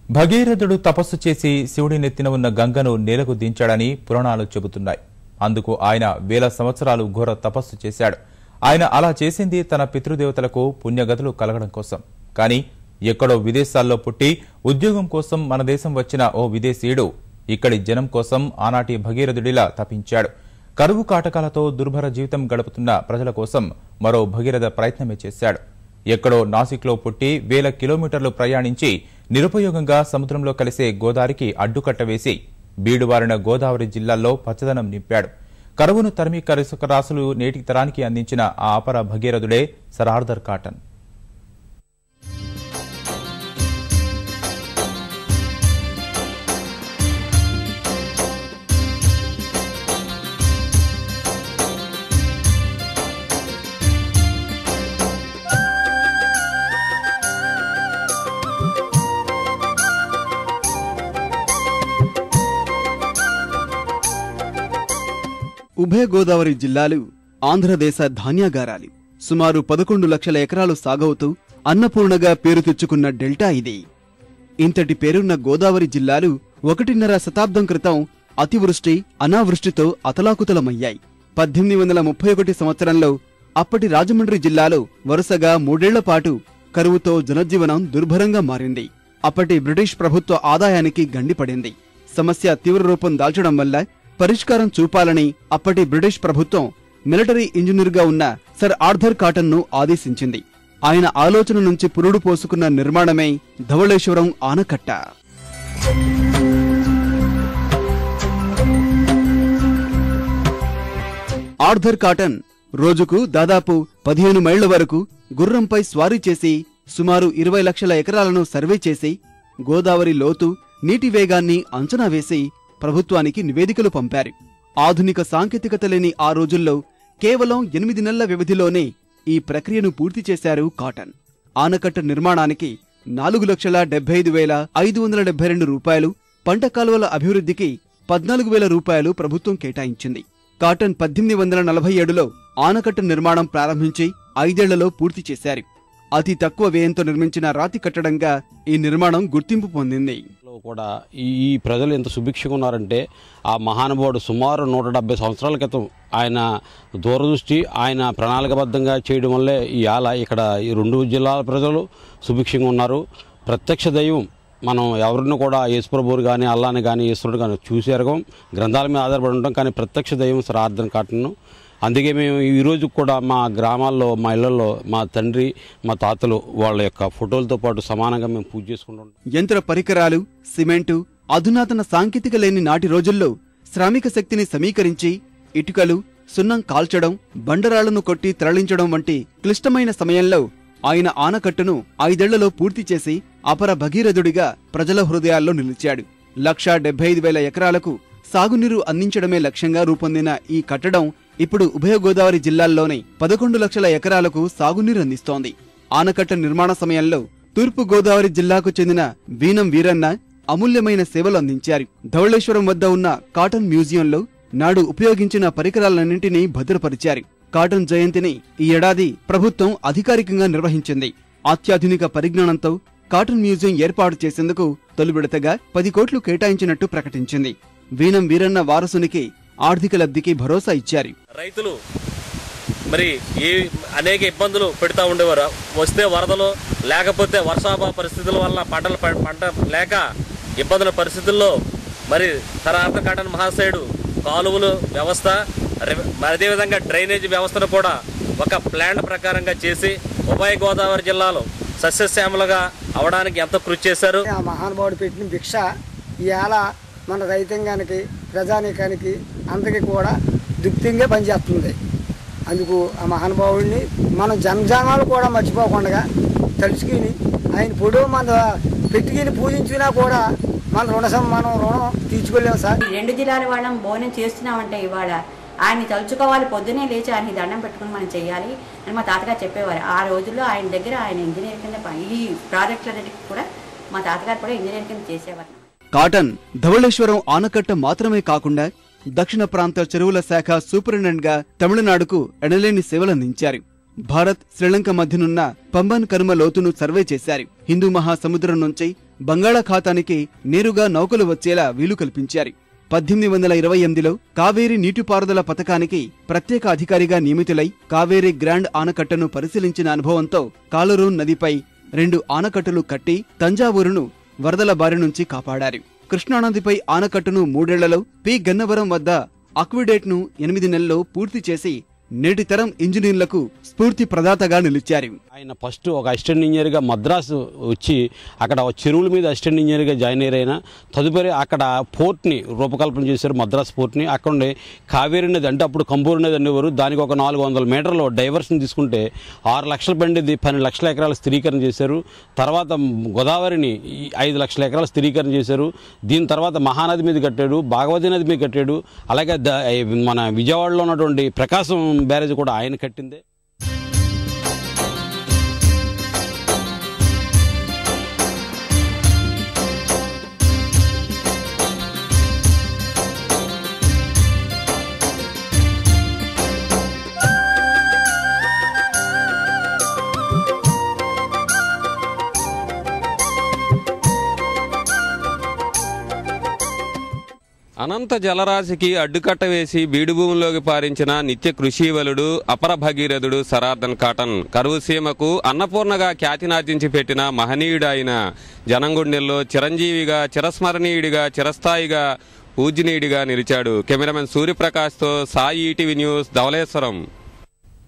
భగీరథుడు తపస్సు చేసి శివుడి నెత్తిన ఉన్న గంగను నేలకు దించాడని పురాణాలు చెబుతున్నాయి. అందుకు ఆయన వేల సంవత్సరాలు ఘోర తపస్సు చేశాడు. ఆయన అలా చేసింది తన పితృదేవతలకు పుణ్యగతులు కలగడం కోసం. కానీ ఎక్కడో విదేశాల్లో పుట్టి ఉద్యోగం కోసం మన దేశం వచ్చిన ఓ విదేశీయుడు ఇక్కడి జనం కోసం ఆనాటి భగీరథుడిలా తపించాడు. కరువు కాటకాలతో దుర్భర జీవితం గడుపుతున్న ప్రజల కోసం మరో భగీరథ ప్రయత్నమే చేశాడు. ఎక్కడో నాసిక్లో పుట్టి వేల కిలోమీటర్లు ప్రయాణించి నిరుపయోగంగా సముద్రంలో కలిసే గోదావరికి అడ్డుకట్ట వేసి బీడువారిన గోదావరి జిల్లాల్లో పచ్చదనం నింపాడు. కరువును తరిమి కరుసరాసులు నేటి తరానికి అందించిన ఆ అపర భగీరథుడే సర్ ఆర్థర్ కాటన్. ఉభయ గోదావరి జిల్లాలు ఆంధ్రదేశ ధాన్యాగారాలు. సుమారు 11 లక్షల ఎకరాలు సాగవుతూ అన్నపూర్ణగా పేరు తెచ్చుకున్న డెల్టా ఇది. ఇంతటి పేరున్న గోదావరి జిల్లాలు 1.5 శతాబ్దం క్రితం అతివృష్టి అనావృష్టితో అతలాకుతలమయ్యాయి. 1831 సంవత్సరంలో అప్పటి రాజమండ్రి జిల్లాలో వరుసగా 3 ఏళ్ల పాటు కరువుతో జనజీవనం దుర్భరంగా మారింది. అప్పటి బ్రిటిష్ ప్రభుత్వ ఆదాయానికి గండిపడింది. సమస్య తీవ్ర రూపం దాల్చడం వల్ల పరిష్కారం చూపాలని అప్పటి బ్రిటిష్ ప్రభుత్వం మిలిటరీ ఇంజనీర్గా ఉన్న సర్ ఆర్థర్ కాటన్ ను ఆదేశించింది. ఆయన ఆలోచన నుంచి పురుడు పోసుకున్న నిర్మాణమే ధవళేశ్వరం ఆనకట్ట. ఆర్థర్ కాటన్ రోజుకు దాదాపు 15 మైళ్ల వరకు గుర్రంపై స్వారీ చేసి సుమారు 20 లక్షల ఎకరాలను సర్వే చేసి గోదావరి లోతు నీటి వేగాన్ని అంచనా వేసి ప్రభుత్వానికి నివేదికలు పంపారు. ఆధునిక సాంకేతికత లేని ఆ రోజుల్లో కేవలం 8 నెలల వ్యవధిలోనే ఈ ప్రక్రియను పూర్తి చేశారు కాటన్. ఆనకట్ట నిర్మాణానికి 4,75,572 రూపాయలు, పంట కాలువల అభివృద్ధికి 14,000 రూపాయలు ప్రభుత్వం కేటాయించింది. కాటన్ 1847లో ఆనకట్ట నిర్మాణం ప్రారంభించి 5 ఏళ్లలో పూర్తి చేశారు. అతి తక్కువ వ్యయంతో నిర్మించిన రాతి కట్టడంగా ఈ నిర్మాణం గుర్తింపు పొందింది. కూడా ఈ ప్రజలు ఎంత సుభిక్షంగా ఉన్నారంటే ఆ మహానుభావుడు సుమారు 170 సంవత్సరాల క్రితం ఆయన దూరదృష్టి, ఆయన ప్రణాళికబద్ధంగా చేయడం వల్లే ఇవాళ ఇక్కడ ఈ 2 జిల్లాల ప్రజలు సుభిక్షంగా ఉన్నారు. ప్రత్యక్ష దైవం మనం ఎవరిని కూడా యేసుప్రభువుని కానీ అల్లాని కానీ ఈశ్వరుడు కానీ చూసేరగం, గ్రంథాల మీద ఆధారపడి ఉంటాం. కానీ ప్రత్యక్ష దైవం సర్ ఆర్థర్ కాటన్. అందుకే మేము ఈరోజు కూడా మా గ్రామాల్లో మా ఇళ్లలో మా తండ్రి మా తాతలు వాళ్ళ యొక్క ఫోటోలతో పాటు సమానంగా మేము పూజ చేసుకుంటాం. యంత్ర పరికరాలు, సిమెంటు, అధునాతన సాంకేతిక లేని నాటి రోజుల్లో శ్రామిక శక్తిని సమీకరించి ఇటుకలు, సున్నం కాల్చడం, బండరాళ్లను కొట్టి తరలించడం వంటి క్లిష్టమైన సమయంలో ఆయన ఆనకట్టును 5 ఏళ్లలో పూర్తి చేసి అపర భగీరథుడిగా ప్రజల హృదయాల్లో నిలిచాడు. 1,75,000 ఎకరాలకు సాగునీరు అందించడమే లక్ష్యంగా రూపొందిన ఈ కట్టడం ఇప్పుడు ఉభయ గోదావరి జిల్లాల్లోని 11 లక్షల ఎకరాలకు సాగునీరు అందిస్తోంది. ఆనకట్ట నిర్మాణ సమయంలో తూర్పు గోదావరి జిల్లాకు చెందిన వీనం వీరన్న అమూల్యమైన సేవలు అందించారు. ధవళేశ్వరం వద్ద ఉన్న కాటన్ మ్యూజియంలో నాడు ఉపయోగించిన పరికరాలన్నింటినీ భద్రపరిచారు. కాటన్ జయంతిని ఈ ఏడాది ప్రభుత్వం అధికారికంగా నిర్వహించింది. అత్యాధునిక పరిజ్ఞానంతో కాటన్ మ్యూజియం ఏర్పాటు చేసేందుకు తొలి విడతగా 10 కోట్లు కేటాయించినట్టు ప్రకటించింది. వీనం వీరన్న వారసునికి ఆర్థిక లబ్ధికి భరోసా ఇచ్చారు. రైతులు మరి అనేక ఇబ్బందులు పెడతా ఉండేవారు. వస్తే వరదలు, లేకపోతే వర్షాభావ పరిస్థితుల వల్ల పంట లేక ఇబ్బందుల పరిస్థితుల్లో మరి సర్ ఆర్థర్ కాటన్ మహాశయుడు కాలువలు వ్యవస్థ, అదేవిధంగా డ్రైనేజీ వ్యవస్థను కూడా ఒక ప్లాన్ ప్రకారంగా చేసి ఉభయ గోదావరి జిల్లాలో సస్యశ్యామలుగా అవడానికి ఎంతో కృషి చేశారు. ఆ మహానుభావుడు పెట్టిన భిక్ష ఇవాళ మన రైతాంగానికి, ప్రజానీకానికి అందరికీ కూడా దుప్తింగా పనిచేస్తుంది. అందుకు ఆ మహానుభావుడిని మనం జనజానాలు కూడా మర్చిపోకుండా తలుచుకుని ఆయన పొడవు మన పెట్టుకుని పూజించినా కూడా మనం రుణం తీర్చుకోలేము సార్. 2 జిల్లాల వాళ్ళం భోజనం చేస్తున్నామంటే ఇవాళ ఆయన్ని తలుచుకోవాలి, పొద్దునే లేచి ఆయన దండం పెట్టుకుని మనం చేయాలి అని మా తాతగారు చెప్పేవారు. ఆ రోజుల్లో ఆయన దగ్గర ఆయన ఇంజనీర్ కింద ఈ ప్రాజెక్టులన్నిటికీ కూడా మా తాతగారు కూడా ఇంజనీర్ కింద చేసేవారు. కాటన్ ధవళేశ్వరం ఆనకట్ట మాత్రమే కాకుండా దక్షిణ ప్రాంత చెరువుల శాఖ సూపరింటెండెంట్గా తమిళనాడుకు ఎనలేని సేవలందించారు. భారత్, శ్రీలంక మధ్యనున్న పంబన్ కనుమ లోతును సర్వే చేశారు. హిందూ మహాసముద్రం నుంచి బంగాళాఖాతానికి నేరుగా నౌకలు వచ్చేలా వీలు కల్పించారు. 1828లో కావేరీ నీటిపారుదల పథకానికి ప్రత్యేక అధికారిగా నియమితులై కావేరీ గ్రాండ్ ఆనకట్టను పరిశీలించిన అనుభవంతో కాలరూన్ నదిపై 2 ఆనకట్టలు కట్టి తంజావూరును వరదల బారి నుంచి కాపాడారు. కృష్ణానదిపై ఆనకట్టును 3 ఏళ్లలో పి గన్నవరం వద్ద అక్విడేట్ను 8 నెలల్లో పూర్తి చేసి నేటి తరం ఇంజనీర్లకు స్ఫూర్తి ప్రదాతగా నిలిచారు. ఆయన ఫస్ట్ ఒక అసిస్టెంట్ ఇంజనీర్గా మద్రాసు వచ్చి అక్కడ చెరువుల మీద అసిస్టెంట్ ఇంజనీర్గా జాయిన్ అయ్యారైన. తదుపరి అక్కడ పోర్ట్ని రూపకల్పన చేశారు, మద్రాసు పోర్ట్ని. అక్కడ కావేరీ నది అంటే అప్పుడు కంబూరు నది అనేవారు. దానికి ఒక 400 మీటర్లు డైవర్షన్ తీసుకుంటే 6 లక్షలు పండేది 12 లక్షల ఎకరాలు స్థిరీకరణ చేశారు. తర్వాత గోదావరిని 5 లక్షల ఎకరాలు స్థిరీకరణ చేశారు. దీని తర్వాత మహానది మీద కట్టాడు, భాగవతి నది మీద కట్టాడు. అలాగే మన విజయవాడలో ఉన్నటువంటి ప్రకాశం బ్యారేజ్ కూడా ఆయన కట్టిందే. అనంత జలరాశికి అడ్డుకట్ట వేసి బీడుభూమిలోకి పారించిన నిత్య కృషీవలుడు అపర భగీరథుడు సరార్దన్ కాటన్ కరువు సీమకు అన్నపూర్ణగా ఖ్యాతినార్జించి పెట్టిన మహనీయుడు ఆయన జనంగుండెల్లో చిరంజీవిగా, చిరస్మరణీయుడిగా, చిరస్థాయిగా, పూజనీయుడిగా నిలిచాడు. కెమెరామెన్ సూర్యప్రకాష్తో సాయి ఈటీవీ న్యూస్ ధవళేశ్వరం.